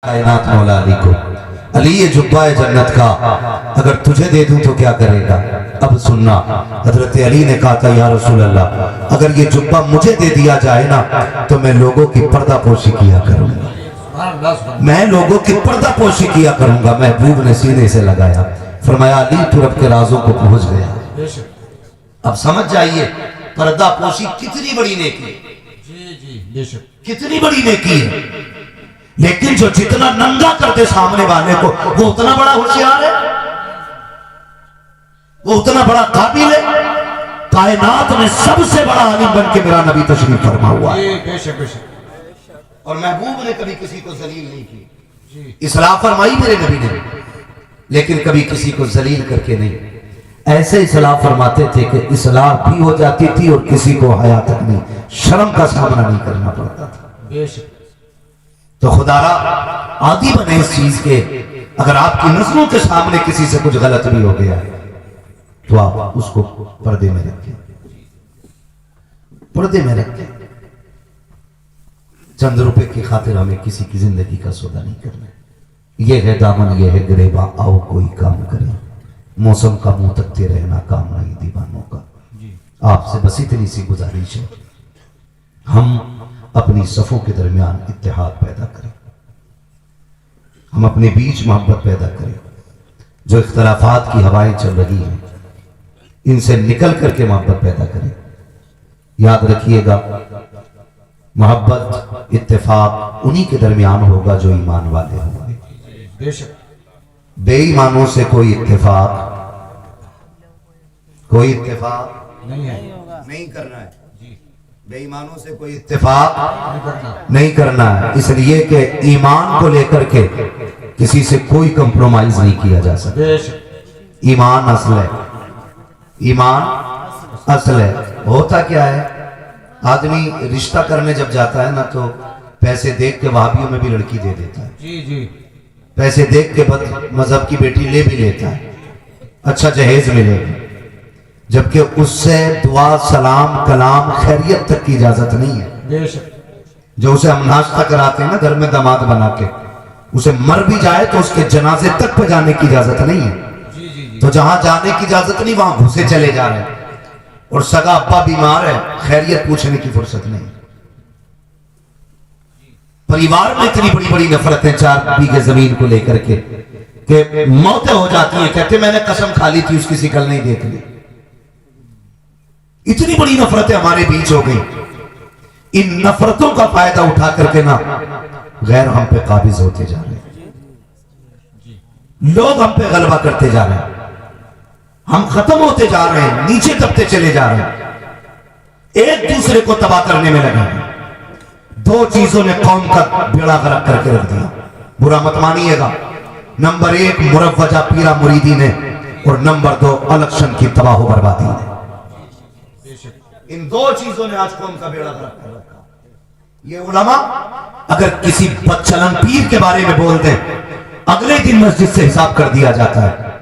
کائنات مولا علی کو، علی یہ جبہ ہے جنت کا، اگر تجھے دے دوں تو کیا کرے گا؟ اب سننا، حضرت علی نے کہا تھا یا رسول اللہ اگر یہ جبہ مجھے دے دیا جائے نا تو میں لوگوں کی پردہ پوشی کیا کروں گا، میں لوگوں کی پردہ پوشی کیا کروں گا۔ محبوب نے سینے سے لگایا، فرمایا علی تو رب کے رازوں کو پہنچ گیا۔ اب سمجھ جائیے پردہ پوشی کتنی بڑی نیکی ہے، کتنی بڑی نیکی ہے، لیکن جو جتنا ننگا کرتے سامنے والے کو وہ اتنا بڑا ہوشیار ہے، وہ اتنا بڑا قابل ہے۔ کائنات میں سب سے بڑا عالم بن کے میرا نبی تشریف فرما ہوا ہے، اور محبوب نے کبھی کسی کو ذلیل نہیں کی، اصلاح فرمائی میرے نبی نے، لیکن کبھی کسی کو ذلیل کر کے نہیں۔ ایسے اصلاح فرماتے تھے کہ اصلاح بھی ہو جاتی تھی اور کسی کو حیا تک نہیں، شرم کا سامنا نہیں کرنا پڑتا تھا۔ تو خدا را عادی بنے اس چیز کے، اگر آپ کی نظروں کے سامنے کسی سے کچھ غلط بھی ہو گیا تو آپ اس کو پردے میں رکھیں، پردے میں رکھیں۔ چند روپے کی خاطر ہمیں کسی کی زندگی کا سودا نہیں کرنا۔ یہ ہے دامن، یہ ہے گریباں، آؤ کوئی کام کریں، موسم کا منہ تکتے رہنا کام نہیں دیوانوں کا۔ آپ سے بس اتنی سی گزارش ہے، ہم اپنی صفوں کے درمیان اتحاد پیدا کریں، ہم اپنے بیچ محبت پیدا کریں۔ جو اختلافات کی ہوائیں چل رہی ہیں ان سے نکل کر کے محبت پیدا کریں۔ یاد رکھیے گا محبت اتفاق انہی کے درمیان ہوگا جو ایمان والے ہوں گے، بے ایمانوں سے کوئی اتفاق نہیں کرنا ہے، بے ایمانوں سے کوئی اتفاق نہیں کرنا ہے، اس لیے کہ ایمان کو لے کر کے کسی سے کوئی کمپرومائز نہیں کیا جا سکتا۔ ایمان اصل ہے، ایمان اصل ہے۔ ہوتا کیا ہے، آدمی رشتہ کرنے جب جاتا ہے نا تو پیسے دیکھ کے وہابیوں میں بھی لڑکی دے دیتا ہے، پیسے دیکھ کے بد مذہب کی بیٹی لے بھی لیتا ہے، اچھا جہیز ملے گا، جبکہ اس سے دعا سلام کلام خیریت تک کی اجازت نہیں ہے۔ جو اسے ہم ناشتہ کراتے ہیں نا گھر میں داماد بنا کے، اسے مر بھی جائے تو اس کے جنازے تک پہ جانے کی اجازت نہیں ہے۔ تو جہاں جانے کی اجازت نہیں وہاں گھسے چلے جا رہے ہیں، اور سگا ابا بیمار ہے خیریت پوچھنے کی فرصت نہیں۔ پریوار میں اتنی بڑی بڑی نفرتیں 4 بیگھے زمین کو لے کر کے کہ موتیں ہو جاتی ہیں، کہتے میں نے قسم کھا لی تھی اس کی شکل نہیں دیکھ لی۔ اتنی بڑی نفرتیں ہمارے بیچ ہو گئی، ان نفرتوں کا فائدہ اٹھا کر کے نا غیر ہم پہ قابض ہوتے جا رہے ہیں، لوگ ہم پہ غلبہ کرتے جا رہے ہیں، ہم ختم ہوتے جا رہے ہیں، نیچے دبتے چلے جا رہے ہیں، ایک دوسرے کو تباہ کرنے میں لگے ہیں۔ 2 چیزوں نے قوم کا بیڑا غرق کر کے رکھ دیا، برا مت مانیے گا۔ نمبر 1 مروجہ پیرا مریدی نے، اور نمبر 2 الیکشن کی تباہ و بربادی نے۔ ان 2 چیزوں نے آج قوم کا بیڑا غرق کر رکھا۔ یہ علماء اگر کسی بدچلن پیر کے بارے میں بول دیں اگلے دن مسجد سے حساب کر دیا جاتا ہے،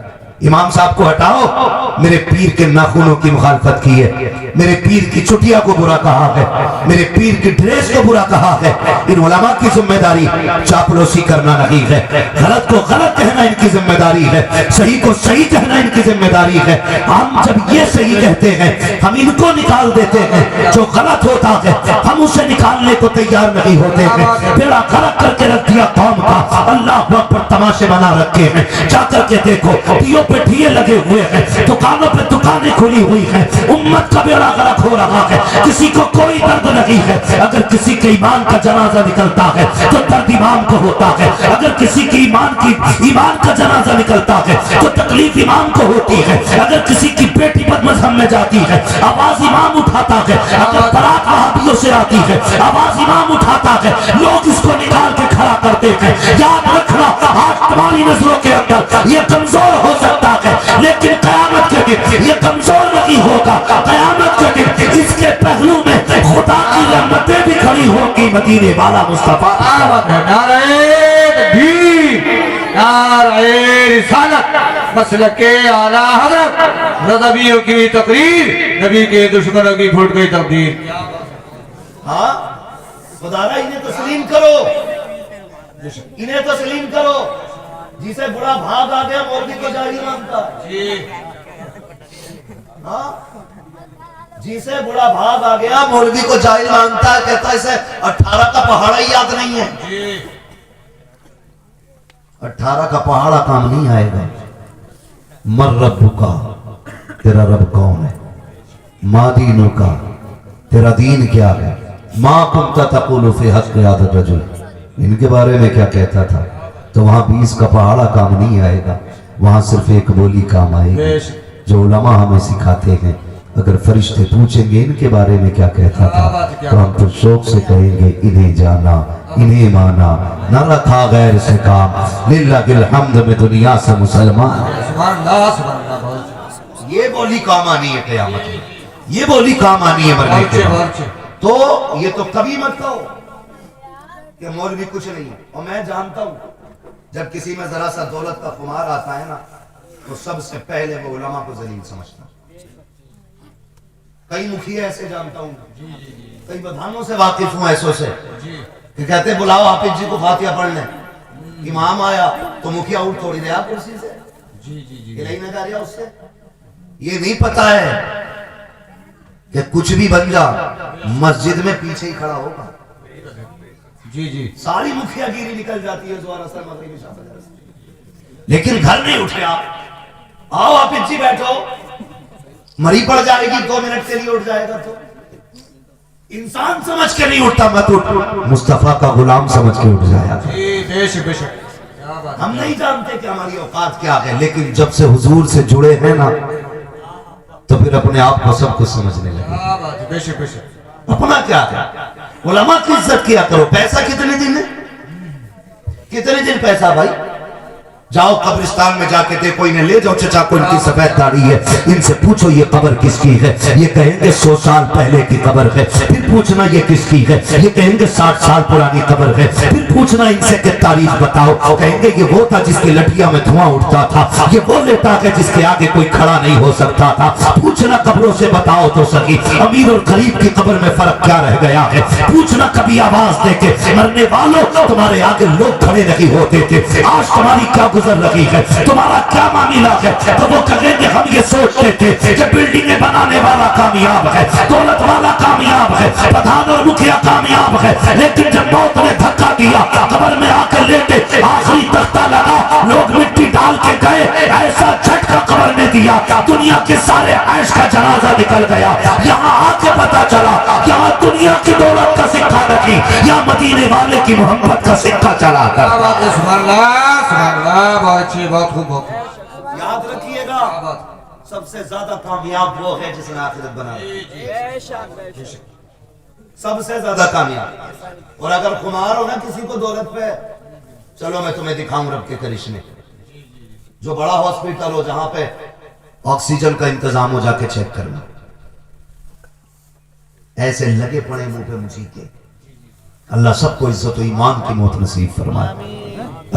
امام صاحب کو ہٹاؤ، میرے پیر کے ناخنوں کی مخالفت کی ہے، میرے پیر کی چٹیا کو برا کہا ہے، میرے پیر کی ڈریس کو برا کہا ہے۔ ان علماء کی ذمہ داری چاپلوسی کرنا نہیں ہے، غلط کو غلط کہنا ان کی ذمہ داری ہے، صحیح کو صحیح کہنا ان کی ذمہ داری ہے۔ ہم جب یہ صحیح کہتے ہیں ہم ان کو نکال دیتے ہیں، جو غلط ہوتا ہے ہم اسے نکالنے کو تیار نہیں ہوتے ہیں۔ بیڑا غرق کر کے رکھ دیا قوم کا، اللہ اکبر تماشے بنا رکھے ہیں۔ جا کر کے دیکھو دیوں پہ ڈھیے لگے ہوئے ہیں، دکانوں پہ دکانیں کھلی ہوئی ہیں، امت کا بیڑا غرق ہو رہا ہے، کسی کو کوئی درد نہیں ہے۔ اگر کسی کے ایمان کا جنازہ نکلتا ہے تو درد امام کو ہوتا ہے، اگر کسی کی ایمان کا جنازہ نکلتا ہے تو تکلیف امام کو ہوتی ہے، اگر کسی کی بیٹی بد مذہب میں جاتی ہے آواز امام اٹھاتا ہے، اگر برات وہابیوں سے آتی ہے آواز امام اٹھاتا ہے، لوگ اس کو نکال کے کھڑا کرتے ہیں۔ یاد رکھنا آج تمہاری نظروں کے اندر یہ کمزور ہو سکتا ہے، لیکن قیامت کے دن یہ کمزور نہیں ہوگا۔ قیامت کے دن اس کے پہلو میں خدا کی رحمتیں بھی کھڑی ہوگی۔ مدینے والا مصطفیٰ، نعرہ تکبیر، نعرہ رسالت، مسلک اعلیٰ حضرت، رضویوں کی تقریر، نبی کے دشمنوں کی پھوٹ گئی تقدیر۔ ہاں خدا را انہیں تسلیم کرو، انہیں تسلیم کرو. جسے بڑا بھاگ آ گیا مولوی کو جاہل مانتا. ہاں جسے بڑا بھاگ آ گیا مولوی کو جاہل مانتا ہے, کہتا ہے اسے 18 کا پہاڑا ہی یاد نہیں ہے. 18 کا پہاڑا کام نہیں آئے گا. مر رب کا, تیرا رب کون ہے؟ ما دینو کا, تیرا دین کیا ہے؟ ما کنت تقول فی حق هذا الرجل, ان کے بارے میں کیا کہتا تھا؟ تو وہاں 20 کا پہاڑا کام نہیں آئے گا, وہاں صرف ایک بولی کام آئے گی جو علماء ہمیں سکھاتے ہیں. اگر فرشتے پوچھیں گے ان کے بارے میں کیا کہتا تھا, تو ہم تو شوق سے کہیں گے انہیں جانا, انہیں مانا, نہ رکھا غیر سے کام, للہ الحمد میں دنیا سے مسلمان. سبحان اللہ سبحان اللہ. یہ بولی کام آنی ہے قیامت میں, یہ بولی کام آنی ہے مرنے کے بعد. تو یہ تو کبھی مت کہو کہ مولوی کچھ نہیں ہے. اور میں جانتا ہوں جب کسی میں ذرا سا دولت کا خمار آتا ہے نا, تو سب سے پہلے وہ علماء کو ذلیل سمجھتا ہے. کئی مکھیے ایسے جانتا ہوں, کئی بدھانوں سے واقف ہوں ایسوں سے کہ کہتے ہیں بلاؤ حافظ جی کو فاتحہ پڑھ لیں. امام آیا تو مکھیا اٹھ توڑی دیا کرسی سے, یہ نہیں نہ رہا اس سے. یہ نہیں پتا ہے کہ کچھ بھی بن جا مسجد میں پیچھے ہی کھڑا ہوگا. ساری مکھیا گیری نکل جاتی ہے زوار اثر مغربی شاہ فجر سے, لیکن گھر نہیں اٹھے. آؤ حافظ جی بیٹھو, مری پڑ جائے گی 2 منٹ کے لیے اٹھ جائے گا. تو انسان سمجھ کے نہیں اٹھتا, مت اٹھ, مصطفیٰ کا غلام سمجھ کے اٹھ جایا. ہم نہیں جانتے کہ ہماری اوقات کیا ہے, لیکن جب سے حضور سے جڑے ہیں نا تو پھر اپنے آپ کو سب کچھ سمجھنے لگے. اپنا کیا ہے, علماء کی عزت کیا کرو. پیسہ کتنے دن ہے, کتنے دن پیسہ بھائی؟ جاؤ قبرستان میں جا کے دیکھو, انہیں لے جاؤ چچا کو, ان کی سفید داڑھی ہے, ان سے پوچھو یہ قبر کس کی ہے, یہ کہیں گے 100 سال پہلے کی قبر ہے. پھر پوچھنا یہ کس کی ہے, یہ کہیں گے 60 سال پرانی قبر ہے. پھر پوچھنا ان سے کہ تاریخ بتاؤ, کہیں گے یہ وہ تھا جس کی لٹھیاں میں دھواں اٹھتا تھا, یہ وہ لیتا ہے جس کے آگے کوئی کھڑا نہیں ہو سکتا تھا. پوچھنا قبروں سے بتاؤ تو سکی امیر اور غریب کی قبر میں فرق کیا رہ گیا ہے. پوچھنا کبھی آواز دے کے مرنے والوں تمہارے آگے لوگ کھڑے نہیں ہوتے تھے, آج تمہاری کیا گزر رہی ہے, تمہارا کیا معاملہ ہے؟ تو وہ کہیں گے ہم یہ سوچتے تھے کہ بلڈنگیں بنانے والا کامیاب ہے, دولت والا کامیاب ہے, پردھان اور مکھیا کامیاب ہے, لیکن جب موت نے دھکا دیا قبر میں آ کر لیٹے, آخری تختہ لگا, لوگ مٹی ڈال کے گئے, ایسا جھٹکا قبر نے دیا دنیا کے سارے عیش کا جنازہ نکل گیا. یہاں آ کے پتا چلا یہاں دنیا کی دولت کا سکہ رکھی یا مدینے والے کی محبت کا سکہ چلا کر. سبحان اللہ سبحان اللہ. بہت اچھی, بہت خوب, بہت خوب. یاد رکھیے گا سب سے زیادہ کامیاب وہ ہے جس نے آخرت بنا لی. سب سے زیادہ کامیاب. اور اگر خمار ہو نا کسی کو دولت پہ, چلو میں تمہیں دکھاؤں رب کے کرشمے. جو بڑا ہاسپٹل ہو جہاں پہ آکسیجن کا انتظام ہو, جا کے چیک کرنا, ایسے لگے پڑے منہ پہ مجھے کے. اللہ سب کو عزت و ایمان کی موت نصیب فرمائے,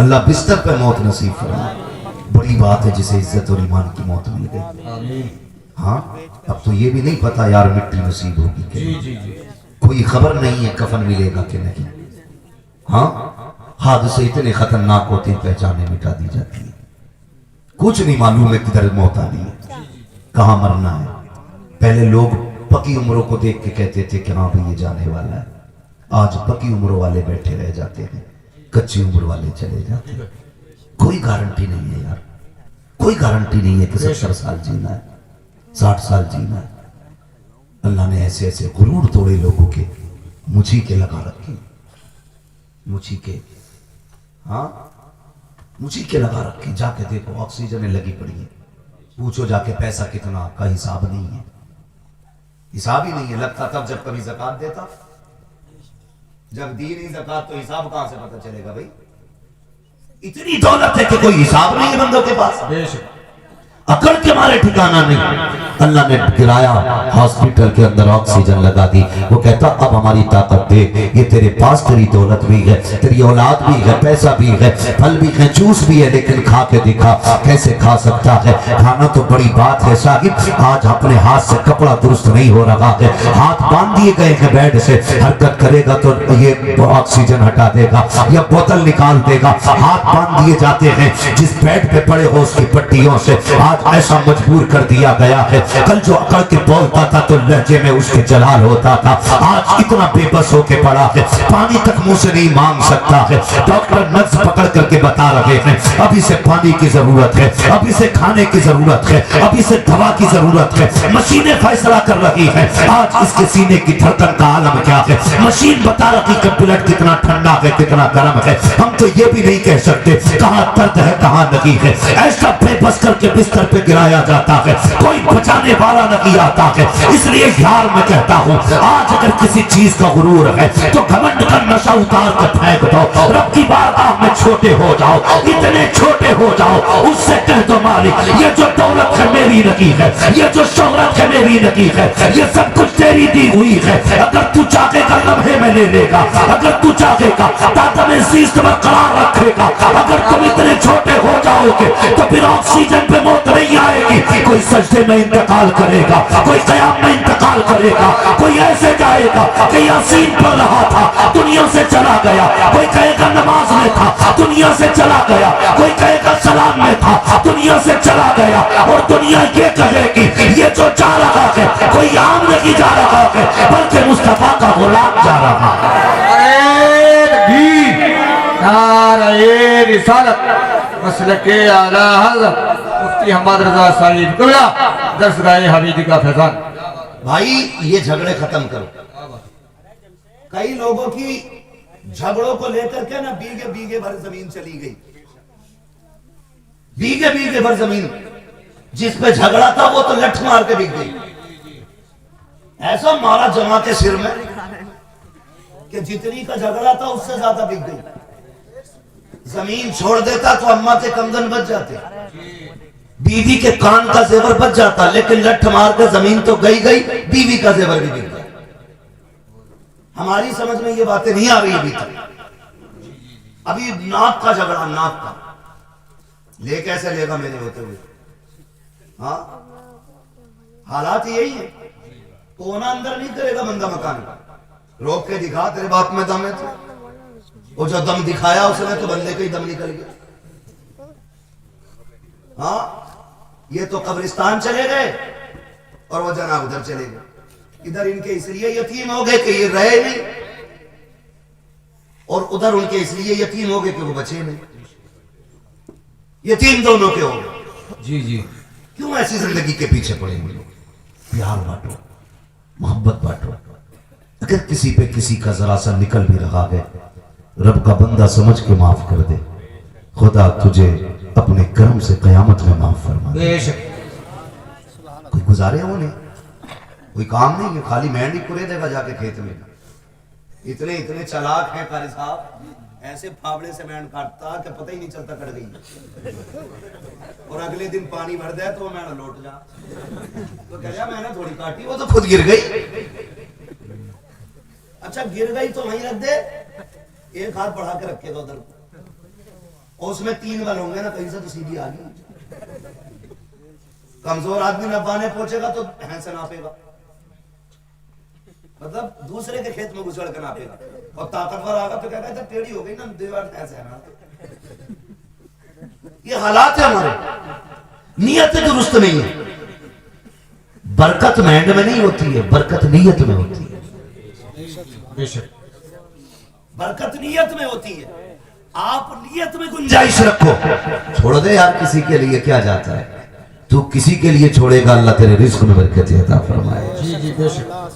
اللہ بستر پہ موت نصیب فرمائے. بڑی بات ہے جسے عزت اور ایمان کی موت مل گئی. ہاں اب تو یہ بھی نہیں پتا یار مٹی نصیب ہوگی کہ کوئی خبر نہیں ہے کفن ملے گا کہ نہیں. ہاں حادثے اتنے خطرناک ہوتے ہیں, پہچانے مٹا دی جاتی ہے, کچھ نہیں معلوم ہے کدھر موت آنی ہے, کہاں مرنا ہے. پہلے لوگ پکی عمروں کو دیکھ کے کہتے تھے کہ ہاں بھئی یہ جانے والا ہے. آج پکی عمروں والے بیٹھے رہ جاتے ہیں, کچی عمر والے چلے جاتے ہیں. کوئی گارنٹی نہیں ہے یار, کوئی گارنٹی نہیں ہے کہ 70 سال جینا ہے, 60 سال جینا ہے. اللہ نے ایسے ایسے غرور توڑے لوگوں کے, مجھی کے لگا رکھے, مجھی کے, ہاں مجھی کے لگا رکھے. جا کے دیکھو آکسیجن لگی پڑی ہے, پوچھو جا کے پیسہ کتنا کا حساب نہیں ہے, حساب ہی نہیں ہے. لگتا تب جب کبھی زکات دیتا, جب دی نہیں زکات تو حساب کہاں سے پتہ چلے گا بھائی. اتنی دولت ہے کہ کوئی حساب نہیں ہے بندوں کے پاس, عقل کے مارے ٹھکانہ نہیں. اللہ نے گرایا ہاسپٹل کے اندر آکسیجن لگا دی. وہ کہتا اب ہماری طاقت دے, یہ تیرے پاس تیری دولت بھی ہے, تیری اولاد بھی ہے, پیسہ بھی ہے, پھل بھی ہے, جوس بھی ہے, لیکن کھا کے دکھا. کیسے کھا سکتا ہے؟ کھانا تو بڑی بات ہے صاحب, آج اپنے ہاتھ سے کپڑا درست نہیں ہو رہا ہے, ہاتھ باندھ دیے گئے ہیں بیڈ سے, حرکت کرے گا تو یہ آکسیجن ہٹا دے گا یا بوتل نکال دے گا. ہاتھ باندھ دیے جاتے ہیں جس بیڈ پہ پڑے ہو اس کی پٹیوں سے. آج ایسا مجبور کر دیا گیا ہے, کل جو اکڑ کے بولتا تھا تو لہجے میں اس کے جلال ہوتا تھا, آج اتنا بے بس ہو کے پڑا ہے, پانی تک منہ سے نہیں مانگ سکتا ہے. ڈاکٹر نبض پکڑ کر کے بتا رہے ہیں اب اسے پانی کی ضرورت ہے, اب اسے کھانے کی ضرورت ہے, اب اسے دوا کی ضرورت ہے. مشینیں فیصلہ کر رہی ہیں آج اس کے سینے کی دھڑکن کا عالم کیا ہے. مشین بتا رہی کہ بلڈ کتنا ٹھنڈا ہے, کتنا گرم ہے. ہم تو یہ بھی نہیں کہہ سکتے کہاں درد ہے کہاں نہیں ہے. ایسا بے بس کر کے بستر پہ گرایا جاتا ہے, کوئی بچانے والا نہیں آتا ہے. اس لیے یار میں کہتا ہوں آج اگر کسی چیز کا غرور ہے تو گھمنڈ کا نشہ اتار کے پھینک دو. رب کی بارگاہ میں چھوٹے ہو جاؤ, اتنے چھوٹے ہو جاؤ, اس سے کہہ دو مالک یہ جو دولت ہے میری نہیں ہے, یہ جو شہرت ہے میری نہیں ہے, یہ سب کچھ تیری دی ہوئی ہے. اگر تو چاہے گا لمحے میں لے لے گا, اگر تو چاہے گا داتا میں زیست میں قرار رکھے گا. اگر تم اتنے چھوٹے ہو جاؤ گے تو پھر آکسیجن پہ موت نہیں آئے گی. کوئی سجدے میں انتقال کرے گا, کوئی قیام میں انتقال کرے گا, کوئی ایسے جائے گا کہ یاسین پڑھ رہا تھا دنیا سے چلا گیا, کوئی کہے گا نماز میں تھا دنیا سے چلا گیا, کوئی کہے گا سلام میں تھا دنیا سے چلا گیا. اور دنیا یہ کہے گی یہ جو جا رہا ہے کوئی عام نہیں جا رہا ہے بلکہ مصطفیٰ کا غلام جا رہا ہے. نعرہ رسالت مسلک اعلیٰ حضرت مفتی محمد رضا صاحب قبلہ درسگاہ حمیدی کا فیضان. بھائی یہ جھگڑے ختم کرو. کئی لوگوں کی جھگڑوں کو لے کر کے نا بیگے بیگے بھر زمین چلی گئی, بیگے بیگے بھر زمین. جس پہ جھگڑا تھا وہ تو لٹھ مار کے بک گئی. ایسا مارا جمع کے سر میں کہ جتنی کا جھگڑا تھا اس سے زیادہ بک گئی. زمین چھوڑ دیتا تو اماں کے کمدن بچ جاتے, بیوی کے کان کا زیور بچ جاتا, لیکن لٹھ مار کے زمین تو گئی گئی, بیوی کا زیور بھی بک گیا. ہماری سمجھ میں یہ باتیں نہیں آ رہی ابھی تک. ابھی ناک کا جھگڑا, ناک کا لے کیسے لے گا میرے ہوتے ہوئے. ہاں حالات یہی ہیں. کونا اندر نہیں کرے گا بندہ مکان کا, روک کے دکھا تیرے باپ میں دم ہے تو, وہ جو دم دکھایا اس نے تو بندے کا ہی دم نکل گیا. ہاں یہ تو قبرستان چلے گئے اور وہ جناب ادھر چلے گئے. ادھر ان کے اس لیے یتیم ہو گئے کہ یہ رہے نہیں, اور ادھر ان کے اس لیے یتیم ہو گئے کہ وہ بچے نہیں. یتیم دونوں کے ہو گئے. جی جی کیوں ایسی زندگی کے پیچھے پڑے ہوئے لوگ؟ پیار بانٹو, محبت بانٹو. اگر کسی پہ کسی کا ذرا سا نکل بھی رہا ہے, رب کا بندہ سمجھ کے معاف کر دے. خدا تجھے اپنے کرم سے قیامت میں معاف فرما دے. بے شک کوئی گزارے ہو نہیں, کوئی کام نہیں ہے, خالی مینڈی کرے دے گا جا کے کھیت میں. اتنے اتنے چلاک ہیں قاری صاحب, ایسے پھاوڑے سے مینڈ کاٹتا کہ پتہ ہی نہیں چلتا کٹ گئی, اور اگلے دن پانی بھر دے تو وہ مینڈ لوٹ جا تو کہہ رہا میں نے تھوڑی کاٹی, وہ تو خود گر گئی. اچھا گر گئی تو وہیں رکھ دے, ایک ہاتھ بڑھا کے رکھے گا ادھر, اور اس میں 3 بل ہوں گے نا, کہیں سے تو سیدھی آ گئی. کمزور آدمی نبانے پہنچے گا تو ہین سے ناپے گا, مطلب دوسرے کے کھیت میں گھسڑ کے ناپے گا. اور طاقتور آگا تو کہتا ہے ٹیڑھی ہو گئی نا دیوار ایسے نا. یہ حالات ہے ہمارے, نیت درست نہیں ہے. برکت مینڈ میں نہیں ہوتی ہے, برکت نیت میں ہوتی ہے. بے شک برکت نیت میں ہوتی ہے. آپ نیت میں گنجائش رکھو. چھوڑ دے یار, کسی کے لیے کیا جاتا ہے, تو کسی کے لیے چھوڑے گا اللہ تیرے رزق میں برکت عطا فرمائے. جی جی بے شک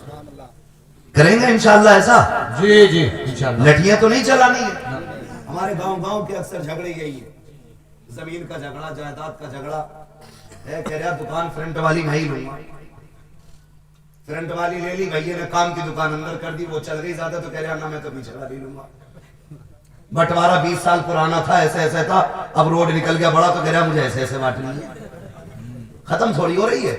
کریں گے انشاءاللہ ایسا. جی جی انشاءاللہ. لٹیاں تو نہیں چلانی ہے. ہمارے گاؤں کے اکثر جھگڑے یہی ہے, زمین کا جھگڑا, جائیداد کا جھگڑا. کہہ رہا دکان فرنٹ والی میں ہی لوں گا, فرنٹ والی لے لی, بھائی نے کام کی دکان اندر کر دی, وہ چل رہی زیادہ تو کہہ رہا نا میں تو پیچھے والی لوں گا. بٹوارا 20 سال پرانا تھا, ایسے ایسے تھا, اب روڈ نکل گیا بڑا تو کہہ رہا مجھے ایسے ایسے بانٹنی ہے. ختم تھوڑی ہو رہی ہے.